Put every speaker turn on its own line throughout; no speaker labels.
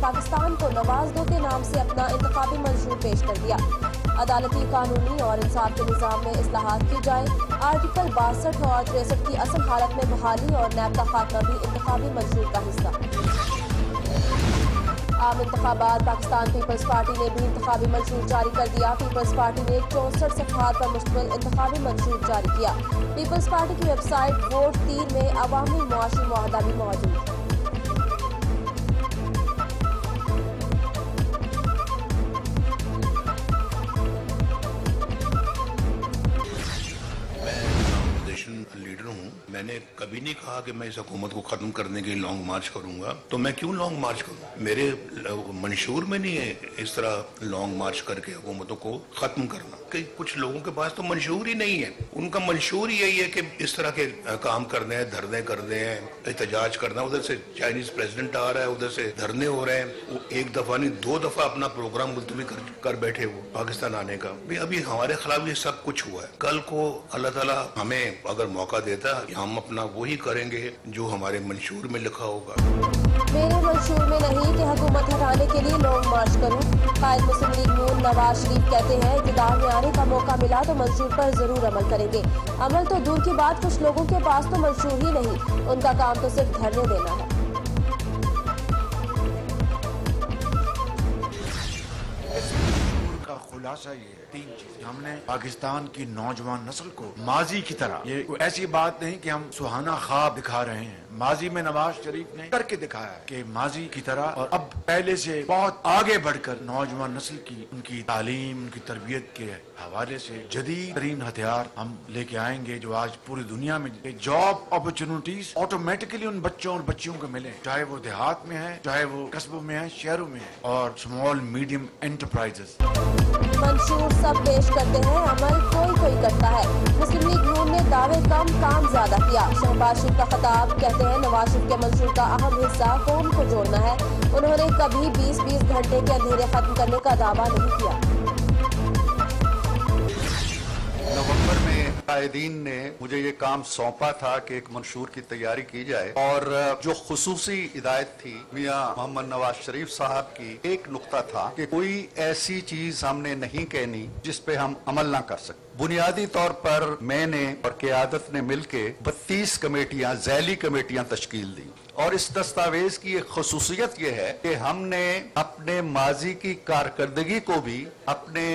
पाकिस्तान को नवाज दो के नाम से अपना इंतखाबी मंशूर पेश कर दिया। अदालती, कानूनी और इंसाफ के निज़ाम में इस्लाहात की जाए। आर्टिकल 62 और 63 की असल हालत में बहाली और नैब का खात्मा भी इंतखाबी मंशूर का हिस्सा। आम इंतखाबात, पाकिस्तान पीपल्स पार्टी ने भी इंतखाबी मंशूर जारी कर दिया। पीपल्स पार्टी ने 64 सफ़हात पर मुश्तमिल इंतखाबी मंशूर जारी किया। पीपल्स पार्टी की वेबसाइट वोट 3 में अवामी मुआशी मुआहदा भी मौजूद है।
लीडर हूँ, मैंने कभी नहीं कहा कि मैं इस हुकूमत को खत्म करने के लिए लॉन्ग मार्च करूंगा। तो मैं क्यों लॉन्ग मार्च करूँ? मेरे मंशूर में नहीं है इस तरह लॉन्ग मार्च करके हुकूमतों को खत्म करना। कि कुछ लोगों के पास तो मंशूर ही नहीं है। उनका मंशूर यही है कि इस तरह के काम करने हैं, धरने करने हैं, एहतजाज करना। उधर से चाइनीज प्रेसिडेंट आ रहा है, उधर से धरने हो रहे हैं। वो एक दफा नहीं 2 दफा अपना प्रोग्राम मुलतवी कर बैठे वो पाकिस्तान आने का। अभी हमारे खिलाफ ये सब कुछ हुआ है। कल को अल्लाह ताला हमें अगर मौका देता हम अपना वही करेंगे जो हमारे मंशूर में लिखा होगा।
मेरे मंशूर में नहीं कि हुकूमत हटाने के लिए लॉन्ग मार्च करूं। कायद मुस्लिम लीग नून नवाज शरीफ कहते हैं इक़्तिदार में आने का मौका मिला तो मंशूर पर जरूर अमल करेंगे। अमल तो दूर की बात, कुछ लोगों के पास तो मंशूर ही नहीं, उनका काम तो सिर्फ धरने देना है।
खुलासा ये है 3 चीज। हमने पाकिस्तान की नौजवान नस्ल को माजी की तरह, ये ऐसी बात नहीं कि हम सुहाना ख्वाब दिखा रहे हैं। माजी में नवाज शरीफ ने करके दिखाया है कि माजी की तरह और अब पहले से बहुत आगे बढ़कर नौजवान नस्ल की उनकी तालीम, उनकी तरबियत के हवाले से जदीद तरीन हथियार हम लेके आएंगे जो आज पूरी दुनिया में जॉब अपॉर्चुनिटीज ऑटोमेटिकली उन बच्चों और बच्चियों को मिले, चाहे वो देहात में है, चाहे वो कस्बों में है, शहरों में है, और स्मॉल मीडियम एंटरप्राइजेस।
मंशूर सब पेश करते हैं, अमल कोई करता है। मुस्लिम लीग नून ने दावे कम काम ज्यादा किया। शहबाज शरीफ का खिताब, कहते हैं नवाज शरीफ के मंशूर का अहम हिस्सा कौम को जोड़ना है। उन्होंने कभी 20-20 घंटे के अंधेरे खत्म करने का दावा नहीं किया।
नवंबर में कायदीन ने मुझे ये काम सौंपा था कि एक मंशूर की तैयारी की जाए, और जो खुसूसी हिदायत थी मियां मोहम्मद नवाज शरीफ साहब की, एक नुक्ता था कि कोई ऐसी चीज हमने नहीं कहनी जिस पे हम अमल ना कर सकते। बुनियादी तौर पर मैंने और क़यादत ने मिलके 32 कमेटियां, ज़ैली कमेटियां तश्कील दी, और इस दस्तावेज की एक खसूसियत यह है कि हमने अपने माजी की कारकर्दगी को भी अपने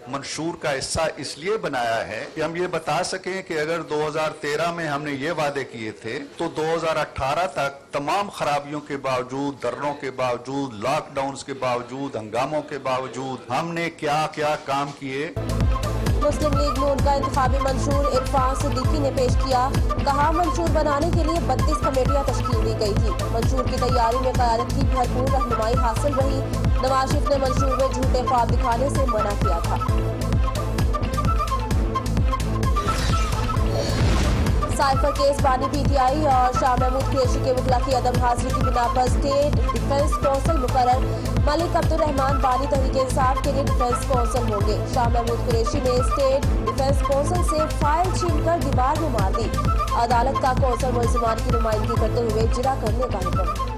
मंशूर का हिस्सा इसलिए बनाया है कि हम ये बता सकें कि अगर 2013 में हमने ये वादे किए थे तो 2018 तक तमाम खराबियों के बावजूद, धरनों के बावजूद, लॉकडाउन के बावजूद, हंगामों के बावजूद हमने क्या क्या काम किए।
मुस्लिम लीग नून का इंतखाबी मंशूर इरफान सिद्दीकी ने पेश किया। कहा मंशूर बनाने के लिए 32 कमेटियां तश्कील दी गई थी। मंशूर की तैयारी में क़यादत की भरपूर रहनुमाई हासिल रही। नवाज शरीफ ने मंशूर में झूठे ख्वाब दिखाने से मना किया था। साइफर केस बानी पीटीआई और शाह महमूद कुरैशी के वकला की अदम हाजिरी की बिना पर स्टेट डिफेंस काउंसिल मुकर्रर। मलिक अब्दुर्रहमान बानी तहरीक इंसाफ के लिए डिफेंस काउंसिल होंगे। शाह महमूद कुरैशी ने स्टेट डिफेंस काउंसिल से फाइल छीनकर दीवार में मार दी। अदालत का काउंसिल मुलजिमान की नुमाइंदगी करते हुए जिरा करने का हुक्म।